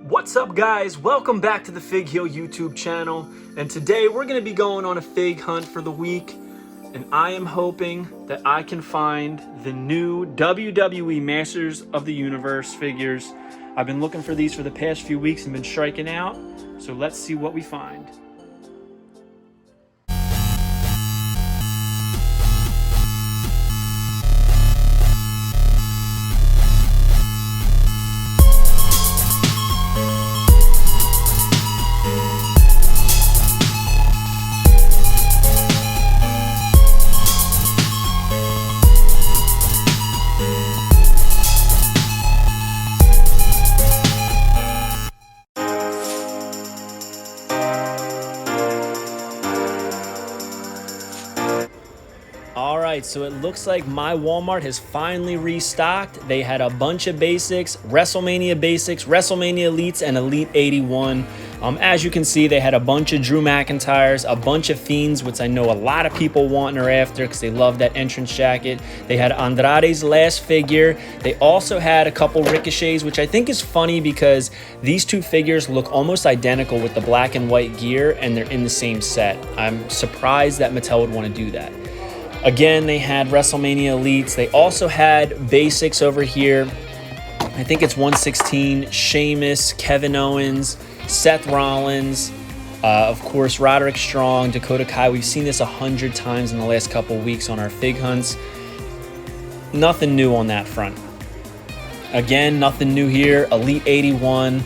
What's up, guys? Welcome back to the Fig Heel YouTube channel, and today we're going to be going on a fig hunt for the week, and I am hoping that I can find the new WWE Masters of the Universe figures. I've been looking for these for the past few weeks and been striking out, so let's see what we find. Alright, so it looks like my Walmart has finally restocked. They had a bunch of basics, WrestleMania Elites, and Elite 81. As you can see, they had a bunch of Drew McIntyres, a bunch of Fiends, which I know a lot of people want and are after because they love that entrance jacket. They had Andrade's last figure. They also had a couple Ricochets, which I think is funny because these two figures look almost identical with the black and white gear, and they're in the same set. I'm surprised that Mattel would want to do that. Again, they had WrestleMania Elites. They also had basics over here. I think it's 116, Sheamus, Kevin Owens, Seth Rollins, of course, Roderick Strong, Dakota Kai. We've seen this 100 times in the last couple weeks on our fig hunts. Nothing new on that front. Again, nothing new here. Elite 81.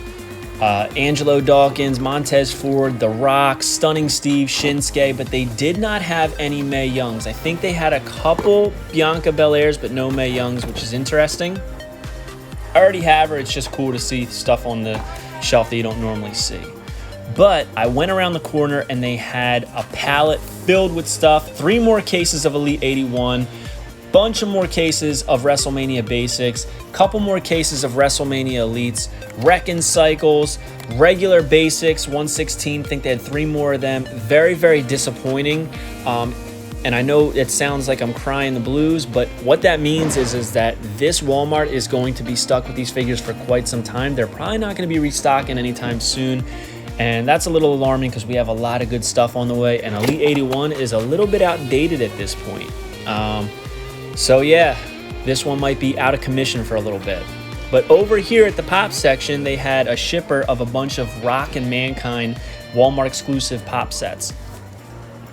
Angelo Dawkins, Montez Ford, The Rock, Stunning Steve, Shinsuke, but they did not have any Mae Youngs. I think they had a couple Bianca Belairs, but no Mae Youngs, which is interesting. I already have her. It's just cool to see stuff on the shelf that you don't normally see. But I went around the corner and they had a pallet filled with stuff, 3 more cases of Elite 81, bunch of more cases of WrestleMania Basics, couple more cases of WrestleMania Elites, Reckon Cycles, regular Basics, 116, think they had 3 more of them. Very, very disappointing. And I know it sounds like I'm crying the blues, but what that means is that this Walmart is going to be stuck with these figures for quite some time. They're probably not going to be restocking anytime soon. And that's a little alarming because we have a lot of good stuff on the way. And Elite 81 is a little bit outdated at this point. So yeah, this one might be out of commission for a little bit. But over here at the pop section, they had a shipper of a bunch of Rock and Mankind Walmart exclusive pop sets.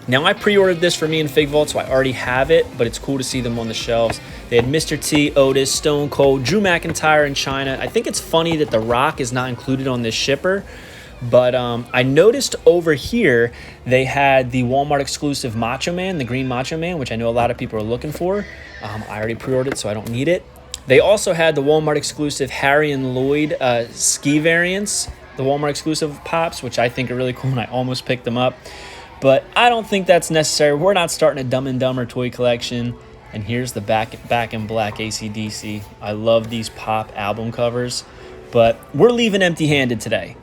Now, I pre-ordered this for me in Fig Vault, so I already have it, but it's cool to see them on the shelves. They had Mr. T, Otis, Stone Cold, Drew McIntyre in China. I think it's funny that The Rock is not included on this shipper. But I noticed over here they had the Walmart exclusive Macho Man, the green Macho Man, which I know a lot of people are looking for. I already pre-ordered it, so I don't need it. They also had the Walmart exclusive Harry and Lloyd ski variants, the Walmart exclusive pops, which I think are really cool, and I almost picked them up. But I don't think that's necessary. We're not starting a Dumb and Dumber toy collection. And here's the Back in Black AC/DC. I love these pop album covers, but we're leaving empty-handed today.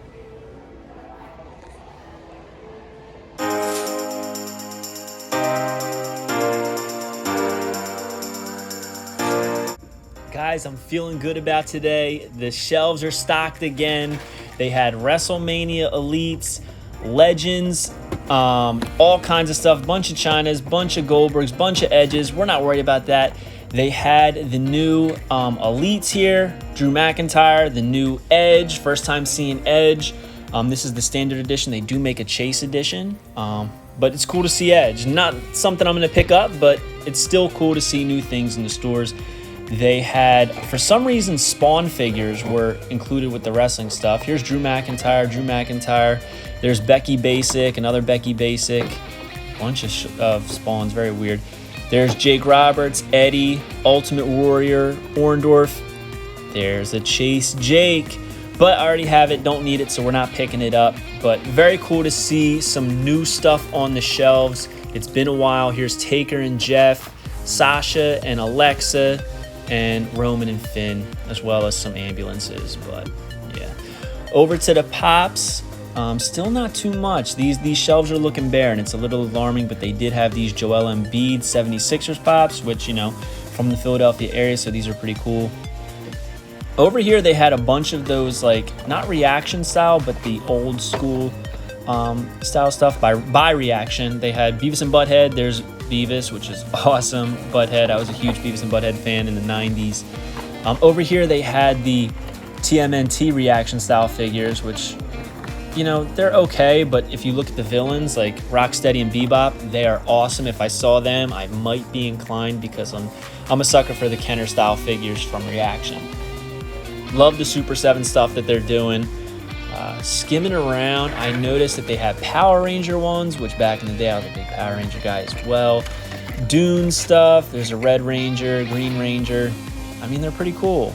Guys, I'm feeling good about today. The shelves are stocked again. They had WrestleMania Elites, Legends, all kinds of stuff, bunch of Chinas, bunch of Goldbergs, bunch of Edges. We're not worried about that. They had the new Elites here, Drew McIntyre, the new Edge, first time seeing Edge. This is the standard edition. They do make a Chase edition, but it's cool to see Edge. Not something I'm going to pick up, but it's still cool to see new things in the stores. They had, for some reason, Spawn figures were included with the wrestling stuff. Here's Drew McIntyre. There's Becky Basic, another Becky Basic. Bunch of Spawns, very weird. There's Jake Roberts, Eddie, Ultimate Warrior, Orndorff. There's a Chase Jake, but I already have it, don't need it, so we're not picking it up. But very cool to see some new stuff on the shelves. It's been a while. Here's Taker and Jeff, Sasha and Alexa, and Roman and Finn, as well as some ambulances. But yeah, over to the pops. Still not too much. These shelves are looking bare, and it's a little alarming, but they did have these Joel Embiid 76ers pops, which, you know, from the Philadelphia area, so these are pretty cool. Over here, they had a bunch of those, like, not reaction style, but the old school style stuff by Reaction. They had Beavis and Butthead. There's Beavis, which is awesome. Butthead, I was a huge Beavis and Butthead fan in the 90s. Over here, they had the TMNT Reaction style figures, which, you know, they're okay, but if you look at the villains, like Rocksteady and Bebop, they are awesome. If I saw them, I might be inclined, because I'm a sucker for the Kenner style figures from Reaction. Love the Super 7 stuff that they're doing. Skimming around, I noticed that they have Power Ranger ones, which back in the day I was a big Power Ranger guy as well. Dune stuff, there's a Red Ranger, Green Ranger. I mean, they're pretty cool.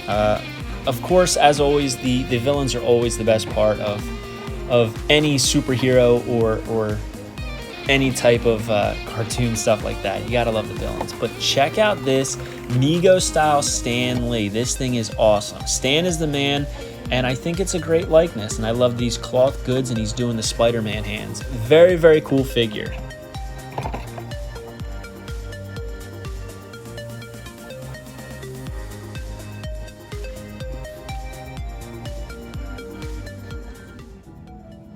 Of course, as always, the villains are always the best part of any superhero or any type of cartoon stuff like that. You gotta love the villains. But check out this Mego style Stan Lee. This thing is awesome. Stan is the man, and I think it's a great likeness. And I love these cloth goods, and he's doing the Spider-Man hands. Very, very cool figure.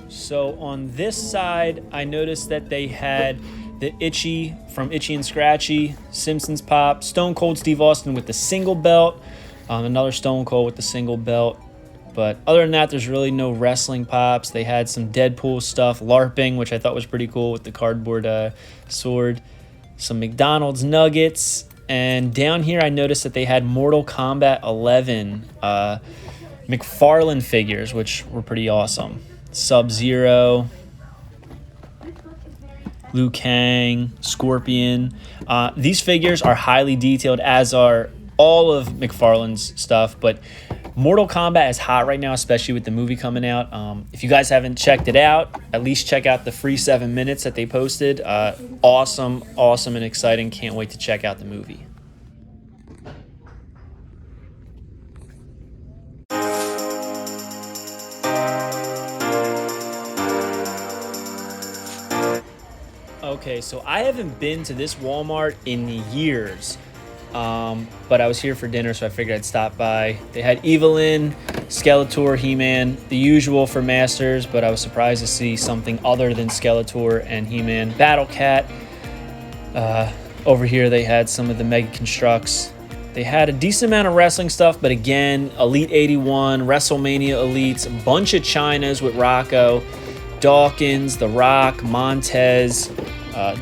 So on this side, I noticed that they had the Itchy from Itchy and Scratchy, Simpsons Pop, Stone Cold Steve Austin with the single belt, another Stone Cold with the single belt. But other than that, there's really no wrestling pops. They had some Deadpool stuff, LARPing, which I thought was pretty cool with the cardboard sword, some McDonald's nuggets, and down here I noticed that they had Mortal Kombat 11 McFarlane figures, which were pretty awesome. Sub-Zero, Liu Kang, Scorpion. These figures are highly detailed, as are all of McFarlane's stuff, but Mortal Kombat is hot right now, especially with the movie coming out. If you guys haven't checked it out, at least check out the free 7 minutes that they posted. Awesome and exciting. Can't wait to check out the movie. Okay, so I haven't been to this Walmart in years, but I was here for dinner, so I figured I'd stop by. They had Evelyn, Skeletor, He-Man, the usual for Masters, but I was surprised to see something other than Skeletor and He-Man. Battle Cat. Over here they had some of the Mega Constructs. They had a decent amount of wrestling stuff, but again, Elite 81, WrestleMania Elites, a bunch of Chinas with Rocco, Dawkins, The Rock, Montez,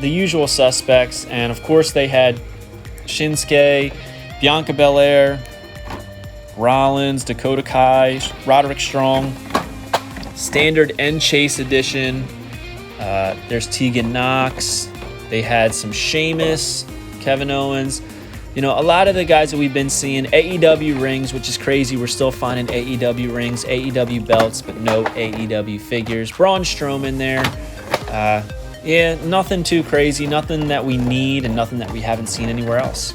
the usual suspects, and of course they had Shinsuke, Bianca Belair, Rollins, Dakota Kai, Roderick Strong, Standard and Chase Edition. There's Tegan Knox. They had some Sheamus, Kevin Owens. You know, a lot of the guys that we've been seeing, AEW rings, which is crazy. We're still finding AEW rings, AEW belts, but no AEW figures. Braun Strowman there. Yeah, nothing too crazy, nothing that we need and nothing that we haven't seen anywhere else.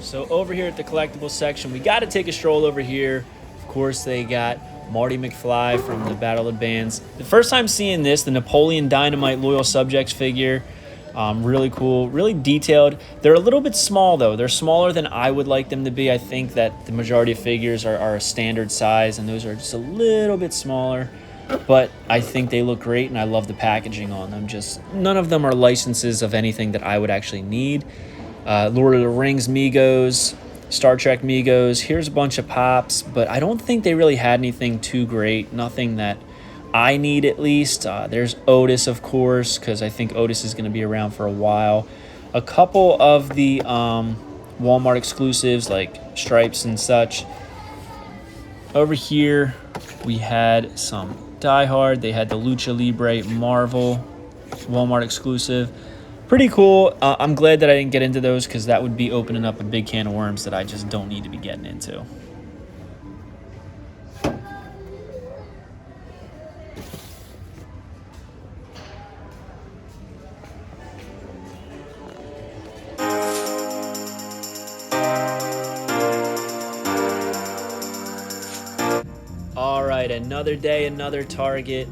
So over here at the collectibles section, we got to take a stroll over here. Of course, they got Marty McFly from the Battle of the Bands. The first time seeing this, the Napoleon Dynamite Loyal Subjects figure, really cool, really detailed. They're a little bit small though. They're smaller than I would like them to be. I think that the majority of figures are a standard size, and those are just a little bit smaller. But I think they look great, and I love the packaging on them. Just none of them are licenses of anything that I would actually need. Lord of the Rings Migos, Star Trek Migos. Here's a bunch of pops, but I don't think they really had anything too great. Nothing that I need, at least. There's Otis, of course, because I think Otis is going to be around for a while. A couple of the Walmart exclusives like Stripes and such. Over here, we had some Die Hard. They had the Lucha Libre Marvel Walmart exclusive. Pretty cool. I'm glad that I didn't get into those, because that would be opening up a big can of worms that I just don't need to be getting into. right, another day, another Target.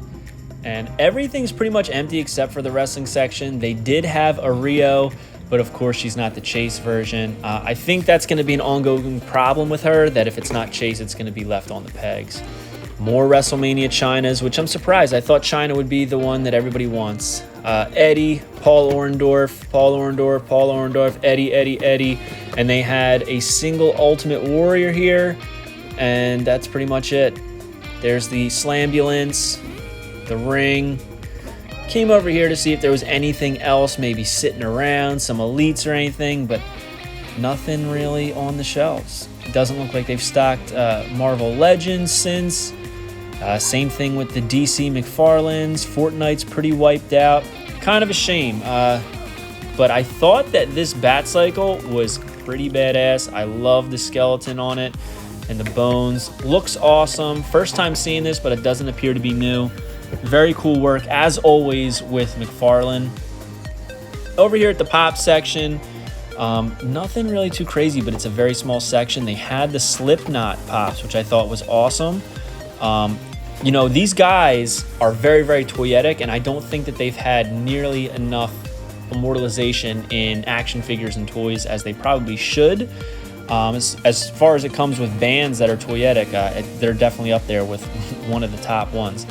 And everything's pretty much empty except for the wrestling section. They did have a Rio, but of course she's not the Chase version. I think that's going to be an ongoing problem with her, that if it's not Chase, it's going to be left on the pegs. More WrestleMania Chynas, which I'm surprised. I thought Chyna would be the one that everybody wants. Eddie, Paul Orndorff, Eddie. And they had a single Ultimate Warrior here, and that's pretty much it. There's the Slambulance, the ring. Came over here to see if there was anything else maybe sitting around, some elites or anything, but nothing really on the shelves. It doesn't look like they've stocked Marvel Legends since. Same thing with the DC McFarlanes. Fortnite's pretty wiped out. Kind of a shame. But I thought that this Bat Cycle was pretty badass. I love the skeleton on it and the bones. Looks awesome. First time seeing this, but it doesn't appear to be new. Very cool work, as always, with McFarlane. Over here at the pop section, nothing really too crazy, but it's a very small section. They had the Slipknot pops, which I thought was awesome. You know, these guys are very, very toyetic, and I don't think that they've had nearly enough immortalization in action figures and toys as they probably should. As far as it comes with bands that are toyetic, they're definitely up there with one of the top ones.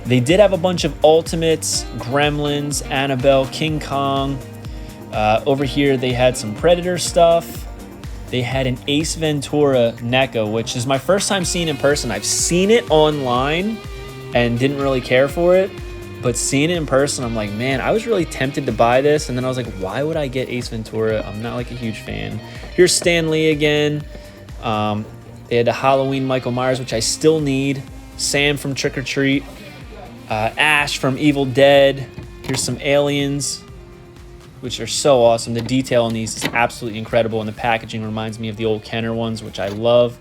They did have a bunch of Ultimates, Gremlins, Annabelle, King Kong. Over here, they had some Predator stuff. They had an Ace Ventura Necco, which is my first time seeing in person. I've seen it online and didn't really care for it. But seeing it in person, I'm like, man, I was really tempted to buy this. And then I was like, why would I get Ace Ventura? I'm not like a huge fan. Here's Stan Lee again. They had a Halloween Michael Myers, which I still need. Sam from Trick or Treat. Ash from Evil Dead. Here's some aliens, which are so awesome. The detail on these is absolutely incredible, and the packaging reminds me of the old Kenner ones, which I love.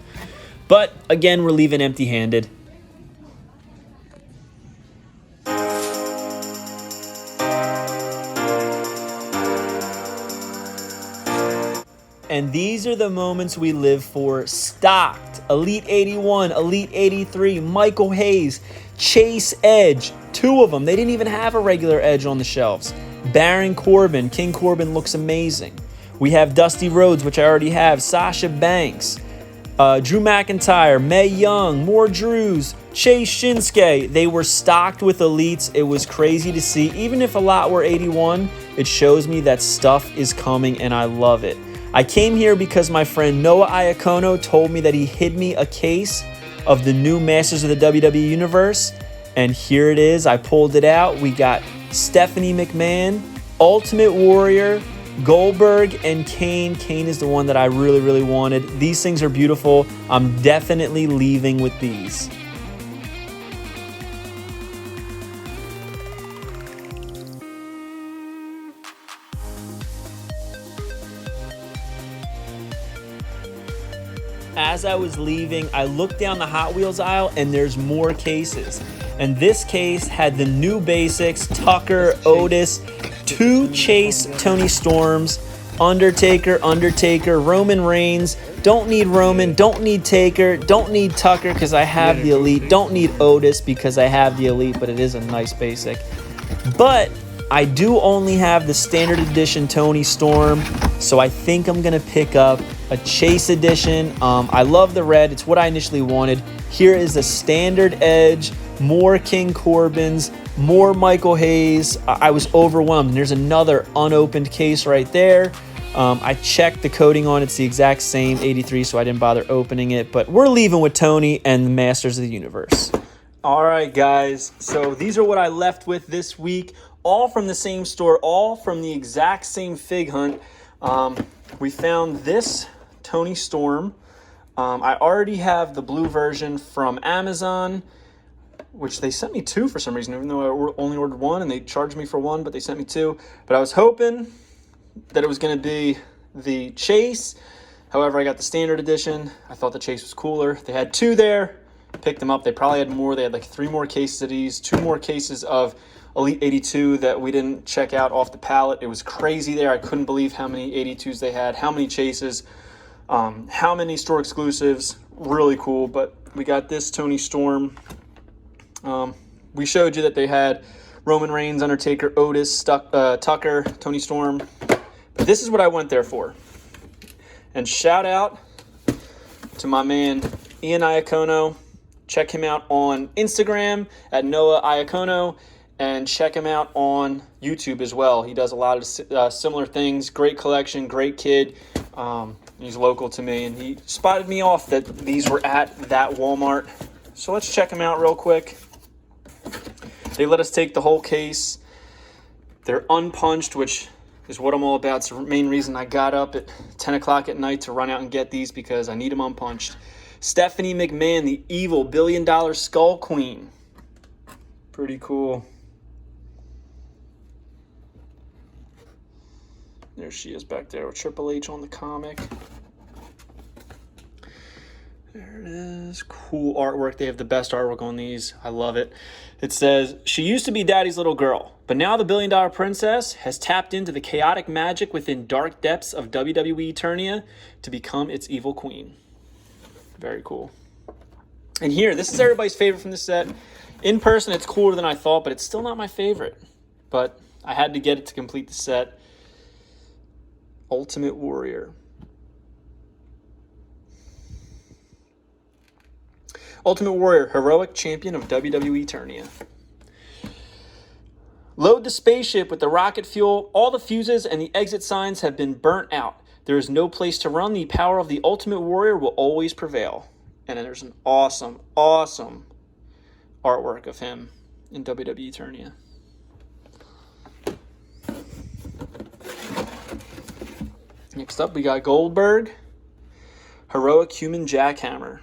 But again, we're leaving empty-handed. And these are the moments we live for. Stocked. Elite 81, Elite 83, Michael Hayes, Chase Edge. Two of them. They didn't even have a regular Edge on the shelves. Baron Corbin. King Corbin looks amazing. We have Dusty Rhodes, which I already have. Sasha Banks. Drew McIntyre. Mae Young. More Drews. Chase Shinsuke. They were stocked with elites. It was crazy to see. Even if a lot were 81, it shows me that stuff is coming, and I love it. I came here because my friend Noah Iacono told me that he hid me a case of the new Masters of the WWE Universe, and here it is. I pulled it out. We got Stephanie McMahon, Ultimate Warrior, Goldberg, and Kane. Kane is the one that I really, really wanted. These things are beautiful. I'm definitely leaving with these. As I was leaving, I looked down the Hot Wheels aisle and there's more cases. And this case had the new basics, Tucker, Otis, 2 Chase Tony Storms, Undertaker, Roman Reigns. Don't need Roman, don't need Taker, don't need Tucker because I have the Elite. Don't need Otis because I have the Elite, but it is a nice basic. But I do only have the standard edition Tony Storm, so I think I'm going to pick up a Chase edition. I love the red. It's what I initially wanted. Here is the standard Edge, more King Corbins, more Michael Hayes. I was overwhelmed. And there's another unopened case right there. I checked the coating on it. It's the exact same 83, so I didn't bother opening it. But we're leaving with Tony and the Masters of the Universe. All right, guys. So these are what I left with this week. All from the same store, all from the exact same fig hunt. We found this Tony Storm. I already have the blue version from Amazon, which they sent me 2 for some reason, even though I only ordered 1 and they charged me for 1, but they sent me 2. But I was hoping that it was going to be the Chase. However, I got the standard edition. I thought the Chase was cooler. They had 2 there. Picked them up. They probably had more. They had like 3 more cases of these, 2 more cases of Elite 82 that we didn't check out off the pallet. It was crazy there. I couldn't believe how many 82s they had, how many chases, how many store exclusives. Really cool. But we got this Tony Storm. We showed you that they had Roman Reigns, Undertaker, Otis, Tucker, Tony Storm. But this is what I went there for. And shout out to my man Ian Iacono. Check him out on Instagram at Noah Iacono, and check him out on YouTube as well. He does a lot of similar things. Great collection, great kid. He's local to me, and he spotted me off that these were at that Walmart. So let's check them out real quick. They let us take the whole case. They're unpunched, which is what I'm all about. It's the main reason I got up at 10 o'clock at night to run out and get these, because I need them unpunched. Stephanie McMahon, the evil $1 billion Skull Queen. Pretty cool. There she is back there with Triple H on the comic. There it is. Cool artwork. They have the best artwork on these. I love it. It says, she used to be Daddy's little girl, but now the $1 billion princess has tapped into the chaotic magic within dark depths of WWE Eternia to become its evil queen. Very cool. And here, this is everybody's favorite from this set. In person, it's cooler than I thought, but it's still not my favorite. But I had to get it to complete the set. Ultimate Warrior. Ultimate Warrior, heroic champion of WWE Eternia. Load the spaceship with the rocket fuel. All the fuses and the exit signs have been burnt out. There is no place to run. The power of the Ultimate Warrior will always prevail. And then there's an awesome, awesome artwork of him in WWE Eternia. Next up, we got Goldberg, heroic human jackhammer.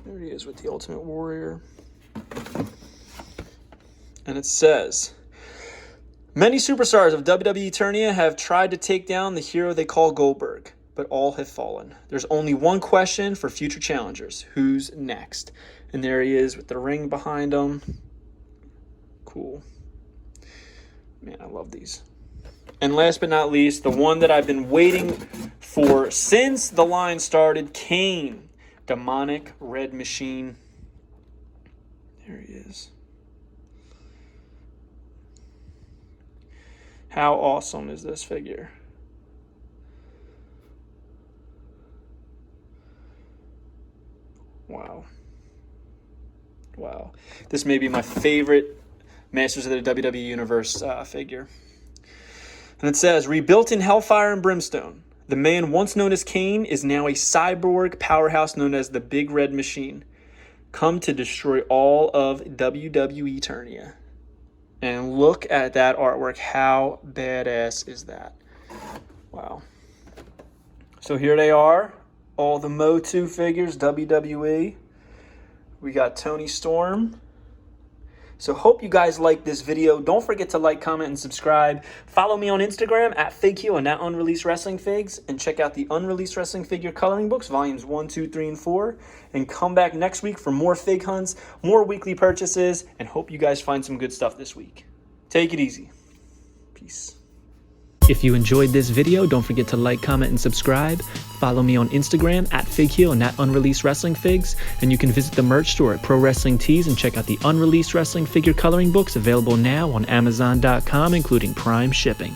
There he is with the Ultimate Warrior. And it says, many superstars of WWE Eternia have tried to take down the hero they call Goldberg, but all have fallen. There's only one question for future challengers. Who's next? And there he is with the ring behind him. Cool. Man, I love these. And last but not least, the one that I've been waiting for since the line started, Kane. Demonic Red Machine. There he is. How awesome is this figure? Wow. Wow. This may be my favorite Masters of the WWE Universe figure. And it says, rebuilt in Hellfire and Brimstone, the man once known as Kane is now a cyborg powerhouse known as the Big Red Machine, come to destroy all of WWE Eternia. And look at that artwork. How badass is that? Wow. So here they are. All the MOTU figures, WWE. We got Tony Storm. So hope you guys liked this video. Don't forget to like, comment, and subscribe. Follow me on Instagram at FigHeel and at Unreleased Wrestling Figs. And check out the Unreleased Wrestling Figure Coloring Books, volumes 1, 2, 3, and 4. And come back next week for more fig hunts, more weekly purchases, and hope you guys find some good stuff this week. Take it easy. Peace. If you enjoyed this video, don't forget to like, comment, and subscribe. Follow me on Instagram at FigHeel and at Unreleased Wrestling Figs. And you can visit the merch store at Pro Wrestling Tees and check out the Unreleased Wrestling Figure Coloring Books available now on Amazon.com, including Prime shipping.